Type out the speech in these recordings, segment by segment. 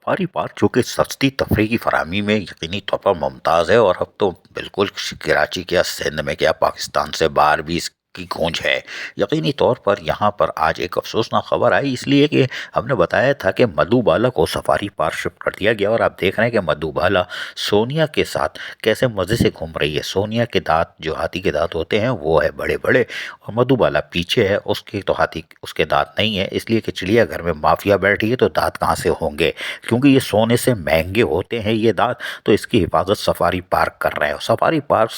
Safari park जो कि सस्ती तफरीह की फराहमी में यकीनी तौर पर मुमताज़ है, और अब तो बिल्कुल कराची क्या, सिंध में क्या, पाकिस्तान से बाहर भी इसकी गूंज है। यकीनी तौर पर यहाँ पर आज एक अफसोसनाक खबर आई, इसलिए कि हमने बताया था कि मधुबाला को सफारी पार्क शिफ्ट कर दिया गया, और आप देख रहे हैं कि मधुबाला सोनिया के साथ कैसे मज़े से घूम रही है। सोनिया के दांत जो हाथी के दांत होते हैं वो है बड़े बड़े, और मधुबाला पीछे है, उसके तो हाथी उसके दांत नहीं है, इसलिए कि चिड़ियाघर में माफिया बैठी है तो दांत कहाँ से होंगे, क्योंकि ये सोने से महंगे होते हैं ये दांत। तो इसकी हिफाजत सफारी पार्क कर रहे हैं। सफारी पार्क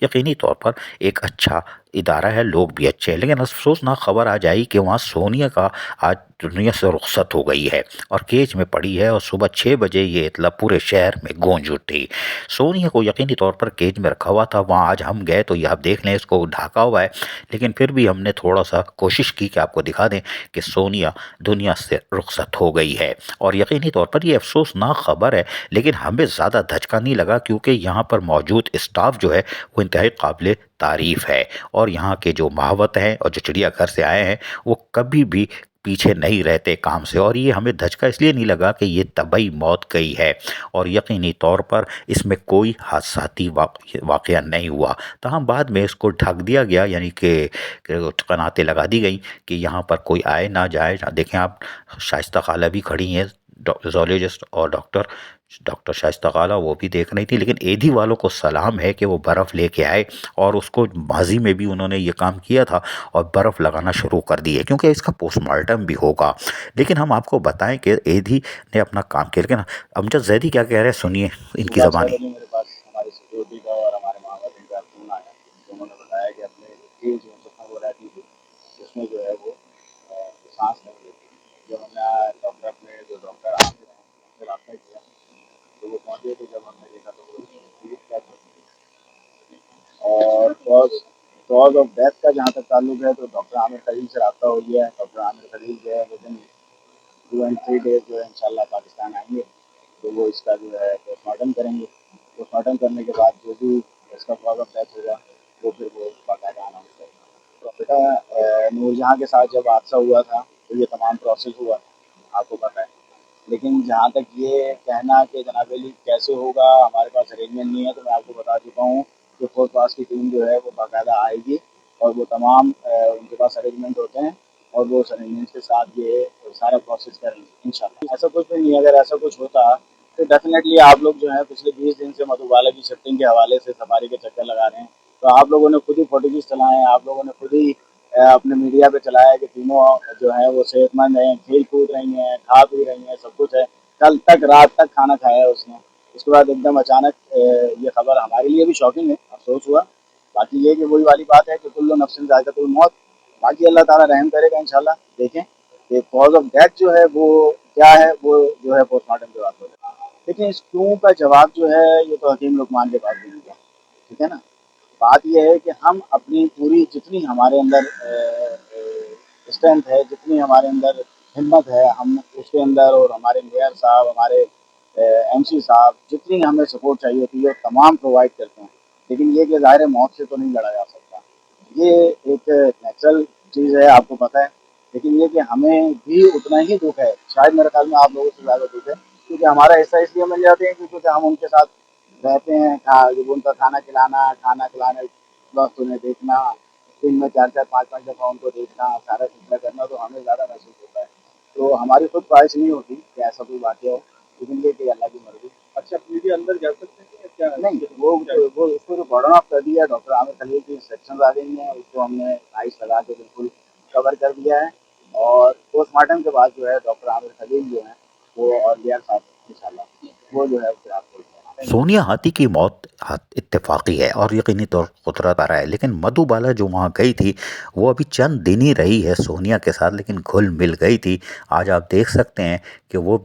यकीनी तौर पर एक अच्छा इदारा है, लोग भी अच्छे हैं, लेकिन अफसोसनाक खबर आ जाई कि वहाँ सोनिया का आज दुनिया से रुखसत हो गई है और केज में पड़ी है, और सुबह 6 बजे ये इतला पूरे शहर में गूंज उठी। सोनिया को यकीनी तौर पर केज में रखा हुआ था, वहाँ आज हम गए तो ये आप देख लें इसको ढका हुआ है, लेकिन फिर भी हमने थोड़ा सा कोशिश की कि आपको दिखा दें कि सोनिया दुनिया से रुखसत हो गई है। और यकीनी तौर पर ये अफसोसनाक खबर है, लेकिन हमें ज़्यादा धचका नहीं लगा, क्योंकि यहाँ पर मौजूद स्टाफ जो है वो इंतहाई काबिल तारीफ़ है, और यहाँ के जो महावत हैं और जो चिड़ियाघर से आए हैं वो कभी भी पीछे नहीं रहते काम से। और ये हमें धचका इसलिए नहीं लगा कि ये तबई मौत गई है, और यकीनी तौर पर इसमें कोई हादसाती वाक़या नहीं हुआ। तमाम बाद में इसको ढक दिया गया, यानी कि कनातें लगा दी गई कि यहाँ पर कोई आए ना जाए। देखें आप, शाइस्ता खाला भी खड़ी हैं, जोलॉजिस्ट और डॉक्टर शाइस्ता खाला, वो भी देख रही थी। लेकिन एधी वालों को सलाम है कि वो बर्फ़ लेके आए, और उसको माजी में भी उन्होंने ये काम किया था और बर्फ़ लगाना शुरू कर दी है, क्योंकि इसका पोस्टमार्टम भी होगा। लेकिन हम आपको बताएं कि एधी ने अपना काम किया। लेकिन अमजद जैदी क्या कह रहे हैं, सुनिए इनकी सुबह 6 ज़बानी। बजे मेरे पास हमारी सिक्योरिटी का और हमारे महावतीन का फ़ोन आया, तो उन्होंने बताया कि अपने केज जो जहाँ वो रहती थी उसमें जो है वो सांस नहीं लेती। जब हमने डॉक्टर अपने जो डॉक्टर आते हैं उनसे रब्ता किया तो वो पहुँचे, तो जब हमने देखा तो वो ठीक था। और कॉज ऑफ डेथ का जहाँ तक ताल्लुक है तो डॉक्टर आमिर खलील से रब्ता हो गया है। डॉक्टर आमिर खलील जो है विदिन 2 and 3 days जो है इंशाल्लाह पाकिस्तान आएंगे, तो वो इसका जो है पोस्टमार्टम करेंगे। पोस्टमार्टम करने के बाद जो भी इसका कॉज ऑफ डेथ होगा वो फिर वो बाकायदा अनाउंस करेगा। तो बेटा नूरजहाँ के साथ जब हादसा हुआ था तो ये तमाम प्रोसेस हुआ था, आपको पता है। लेकिन जहाँ तक ये कहना कि जनाब अली कैसे होगा, हमारे पास अरेंजमेंट नहीं है, तो मैं आपको बता चुका हूँ कि फोर्थ पास की टीम जो है वो बाकायदा आएगी और वो तमाम उनके पास अरेंजमेंट होते हैं और वो उस अरेंजमेंट के साथ ये सारा प्रोसेस करेंगे इंशाल्लाह। ऐसा कुछ भी नहीं है, अगर ऐसा कुछ होता तो डेफिनेटली आप लोग जो है पिछले 20 दिन से मधुबाला की शिफ्टिंग के हवाले से सफारी के चक्कर लगा रहे हैं, तो आप लोगों ने खुद ही फुटेजेस चलाए हैं, आप लोगों ने खुद ही अपने मीडिया पे चलाया कि तीनों जो है वो सेहतमंद हैं, खेल कूद रही हैं, खा पी रही हैं, सब कुछ है। कल तक रात तक खाना खाया है उसने, उसके बाद एकदम अचानक ये खबर हमारे लिए भी शॉकिंग है, अफसोस हुआ। बाकी ये कि वही वाली बात है कि कुल्लू नफ्सिन ज़ायक़ातुल मौत। बाकी अल्लाह ताला रहम करेगा इंशाल्लाह। देखें कि कॉज ऑफ डेथ जो है वो क्या है, वो जो है पोस्टमार्टम के बाद हो जाएगा। लेकिन इस क्यों का जवाब जो है ये तो हकीम लुकमान के पास भी नहीं है, ठीक है ना। बात यह है कि हम अपनी पूरी जितनी हमारे अंदर स्ट्रेंथ है, जितनी हमारे अंदर हिम्मत है, हम उसके अंदर और हमारे मेयर साहब, हमारे एमसी साहब जितनी हमें सपोर्ट चाहिए होती है तमाम प्रोवाइड करते हैं। लेकिन ये कि ज़ाहिर है मौत से तो नहीं लड़ा जा सकता, ये एक नेचुरल चीज़ है, आपको पता है। लेकिन ये कि हमें भी उतना ही दुख है, शायद मेरे ख्याल में आप लोगों से ज़्यादा दुख है, क्योंकि हमारा हिस्सा इसलिए मिल जाते हैं क्योंकि हम उनके साथ रहते हैं। जब उनका खाना खिलाना, खाना खिलाने वक्त उन्हें देखना, दिन में 4-4 5-5 दफ़ा उनको देखना, सारा सिलसिला करना, तो हमें ज़्यादा महसूस होता है। तो हमारी खुद ख्वाहिश नहीं होती कि ऐसा कोई वाक़या हो, लेकिन ये कि अल्लाह की मर्ज़ी। अच्छा, पीढ़ी अंदर जा सकते हैं या क्या? नहीं, वो उसको जो बर्डन ऑफ कर दिया है, डॉक्टर आमिर खलील की इंस्ट्रक्शंस आ गई हैं, उसको हमने आइस लगा के बिल्कुल कवर कर दिया है। और पोस्टमार्टम के बाद जो है डॉक्टर आमिर खलील जो हैं वो और लियार साहब इंशाल्लाह वो जो है फिर आपको सोनिया हाथी की मौत इत्तेफाकी है और यकीनी तौर पर कुदरत आ रहा है, लेकिन मधुबाला जो वहाँ गई थी वो अभी चंद दिन ही रही है सोनिया के साथ, लेकिन घुल मिल गई थी। आज आप देख सकते हैं कि वो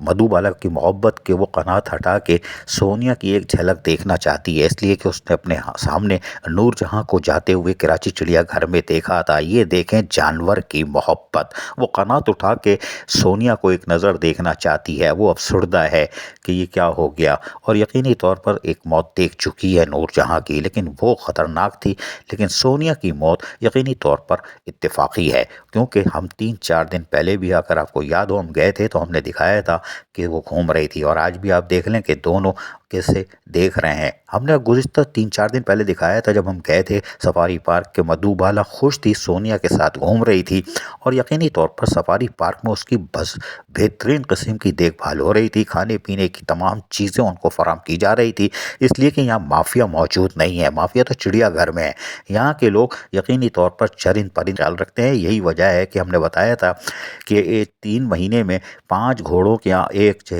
मधुबाला की मोहब्बत के वो कनात हटा के सोनिया की एक झलक देखना चाहती है, इसलिए कि उसने अपने सामने नूरजहाँ को जाते हुए कराची चिड़ियाघर में देखा था। ये देखें जानवर की मोहब्बत, वो कनात उठा के सोनिया को एक नज़र देखना चाहती है। वो अफसरदा है कि ये क्या हो गया। और यकीनी तौर पर एक موت دیکھ چکی ہے نور جہاں کی، لیکن وہ خطرناک تھی۔ لیکن سونیا کی موت یقینی طور پر اتفاقی ہے، کیونکہ ہم 3-4 دن پہلے بھی اگر آپ کو یاد ہو ہم گئے تھے تو ہم نے دکھایا تھا کہ وہ گھوم رہی تھی، اور آج بھی آپ دیکھ لیں کہ دونوں کیسے دیکھ رہے ہیں۔ ہم نے گزشتہ 3-4 دن پہلے دکھایا تھا جب ہم گئے تھے سفاری پارک کے مدھو بالا خوش تھی، سونیا کے ساتھ گھوم رہی تھی، اور یقینی طور پر سفاری پارک میں اس کی بس بہترین قسم کی دیکھ بھال ہو رہی تھی، کھانے پینے کی تمام چیزیں ان کو فراہم کی جا رہی تھی، اس لیے کہ یہاں مافیا موجود نہیں ہے۔ مافیا تو چڑیا گھر میں ہے، یہاں کے لوگ یقینی طور پر چرند پرند خیال رکھتے ہیں۔ یہی وجہ ہے کہ ہم نے بتایا تھا کہ 3 مہینے میں 5 گھوڑوں کے یہاں 1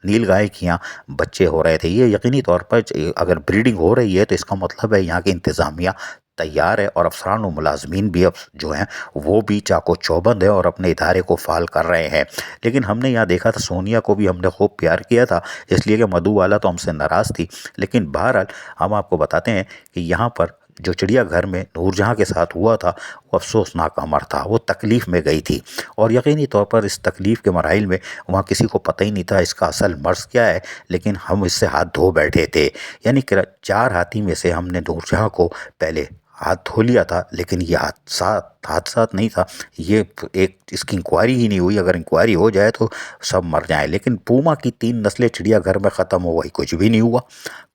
نیل گائے کے یہاں بچے ہو رہے تھے۔ یہ یقینی طور پر اگر بریڈنگ ہو رہی ہے تو اس کا مطلب ہے یہاں کی انتظامیہ تیار ہے، اور افسران و ملازمین بھی اب جو ہیں وہ بھی چاقو چوبند ہیں اور اپنے ادارے کو فعال کر رہے ہیں۔ لیکن ہم نے یہاں دیکھا تھا سونیا کو بھی ہم نے خوب پیار کیا تھا، اس لیے کہ مدھو والا تو ہم سے ناراض تھی، لیکن بہرحال ہم آپ کو بتاتے ہیں کہ یہاں پر جو چڑیا گھر میں نور جہاں کے ساتھ ہوا تھا وہ افسوسناک امر تھا، وہ تکلیف میں گئی تھی، اور یقینی طور پر اس تکلیف کے مراحل میں وہاں کسی کو پتہ ہی نہیں تھا اس کا اصل مرض کیا ہے، لیکن ہم اس سے ہاتھ دھو بیٹھے تھے۔ یعنی کہ 4 ہاتھی میں سے ہم نے نور جہاں کو پہلے ہاتھ دھو لیا تھا، لیکن یہ حادثات نہیں تھا، یہ ایک اس کی انکوائری ہی نہیں ہوئی۔ اگر انکوائری ہو جائے تو سب مر جائیں، لیکن پوما کی 3 نسلیں چڑیا گھر میں ختم ہو گئی، کچھ بھی نہیں ہوا،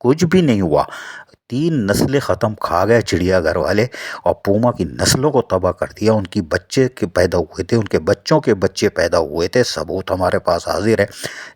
کچھ بھی نہیں ہوا۔ 3 نسلیں ختم کھا گئے چڑیا گھر والے، اور پوما کی نسلوں کو تباہ کر دیا۔ ان کی بچے کے پیدا ہوئے تھے، ان کے بچوں کے بچے پیدا ہوئے تھے، ثبوت ہمارے پاس حاضر ہے،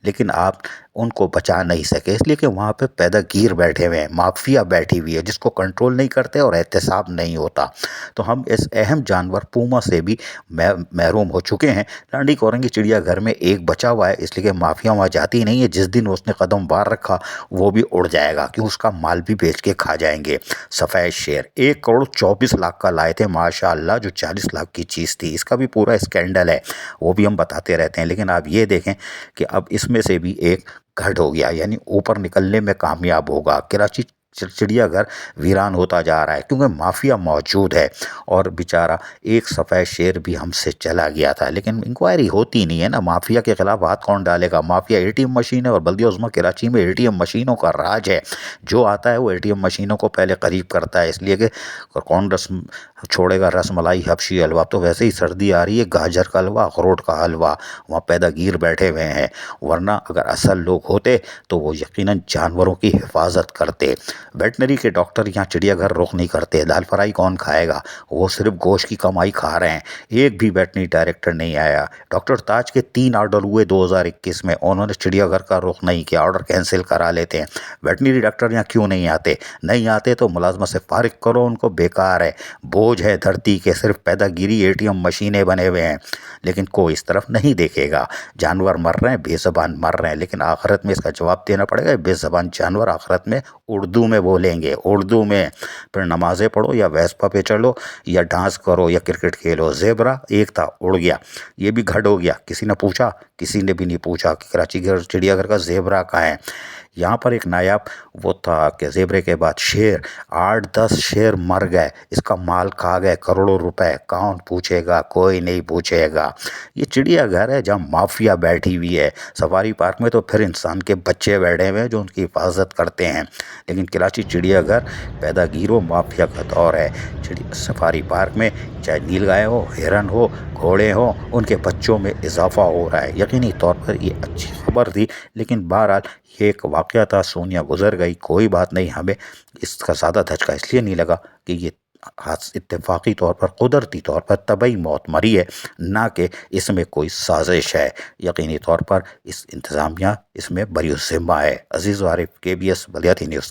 لیکن آپ ان کو بچا نہیں سکے، اس لیے کہ وہاں پہ پیدا گیر بیٹھے ہوئے ہیں، مافیا بیٹھی ہوئی ہے جس کو کنٹرول نہیں کرتے اور احتساب نہیں ہوتا۔ تو ہم اس اہم جانور پوما سے بھی محروم ہو چکے ہیں۔ لانڈی کورنگی چڑیا گھر میں ایک بچا ہوا ہے، اس لیے کہ مافیا وہاں جاتی نہیں ہے، جس دن اس نے قدم باہر رکھا وہ بھی اڑ جائے گا، کیوں اس کا مال بھی بیچ کے کھا جائیں گے۔ سفید شیر 1,24,00,000 کا لائے تھے ماشاءاللہ، جو 40 لاکھ کی چیز تھی، اس کا بھی پورا اسکینڈل ہے، وہ بھی ہم بتاتے رہتے ہیں، لیکن آپ یہ دیکھیں کہ اب اس میں سے بھی ایک گھٹ ہو گیا، یعنی اوپر نکلنے میں کامیاب ہوگا۔ کراچی چڑیا گھر ویران ہوتا جا رہا ہے کیونکہ مافیا موجود ہے، اور بیچارہ ایک سفید شیر بھی ہم سے چلا گیا تھا، لیکن انکوائری ہوتی نہیں ہے نا۔ مافیا کے خلاف ہاتھ کون ڈالے گا؟ مافیا ATM مشین ہے، اور بلدیہ عظمیٰ کراچی میں ATM مشینوں کا راج ہے، جو آتا ہے وہ ATM مشینوں کو پہلے قریب کرتا ہے، اس لیے کہ کون رسم چھوڑے گا رس ملائی حبشی حلوہ؟ تو ویسے ہی سردی آ رہی ہے، گاجر کا حلوہ، اخروٹ کا حلوہ، وہاں پیدا گیر بیٹھے ہوئے ہیں، ورنہ اگر اصل لوگ ہوتے تو وہ یقیناً جانوروں کی حفاظت کرتے۔ ویٹنری کے ڈاکٹر یہاں چڑیا گھر رخ نہیں کرتے، دال فرائی کون کھائے گا؟ وہ صرف گوشت کی کمائی کھا رہے ہیں۔ ایک بھی ویٹنری ڈائریکٹر نہیں آیا۔ ڈاکٹر تاج کے 3 آرڈر ہوئے 2021 میں، انہوں نے چڑیا گھر کا رخ نہیں کیا، آرڈر کینسل کرا لیتے ہیں۔ ویٹنری ڈاکٹر یہاں کیوں نہیں آتے؟ نہیں آتے تو ملازمت سے فارغ کرو ان کو، بیکار ہے، بوجھ ہے دھرتی کے، صرف پیدا گیری ATM مشینیں بنے ہوئے ہیں، لیکن کوئی اس طرف نہیں دیکھے گا۔ جانور مر رہے ہیں، بے زبان مر رہے ہیں، لیکن آخرت میں اس کا جواب دینا پڑے گا۔ بے زبان جانور آخرت میں اردو میں بولیں گے، اردو میں، پھر نمازیں پڑھو یا ویسپا پہ چلو یا ڈانس کرو یا کرکٹ کھیلو۔ زیبرا ایک تھا، اڑ گیا، یہ بھی گھٹ ہو گیا، کسی نے پوچھا؟ کسی نے بھی نہیں پوچھا کہ کراچی چڑیا گھر کا زیبرا کہاں ہے۔ یہاں پر ایک نایاب وہ تھا کہ زیبرے کے بعد شیر، 8-10 شیر مر گئے، اس کا مال کھا گئے کروڑوں روپے، کون پوچھے گا؟ کوئی نہیں پوچھے گا۔ یہ چڑیا گھر ہے جہاں مافیا بیٹھی ہوئی ہے۔ سفاری پارک میں تو پھر انسان کے بچے بیٹھے ہوئے ہیں جو ان کی حفاظت کرتے ہیں، لیکن کراچی چڑیا گھر پیدا گیروں مافیا کا دور ہے۔ سفاری پارک میں چاہے نیل گائے ہو، ہرن ہو، گھوڑے ہوں، ان کے بچوں میں اضافہ ہو رہا ہے۔ یقینی طور پر یہ اچھی خبر تھی، لیکن بہرحال یہ ایک واقعہ تھا، سونیا گزر گئی، کوئی بات نہیں۔ ہمیں اس کا زیادہ دھچکا اس لیے نہیں لگا کہ یہ اتفاقی طور پر، قدرتی طور پر طبعی موت مری ہے، نہ کہ اس میں کوئی سازش ہے۔ یقینی طور پر اس انتظامیہ اس میں بری الذمہ ہے۔ عزیز و عارف، KBS بلدیاتی نیوز۔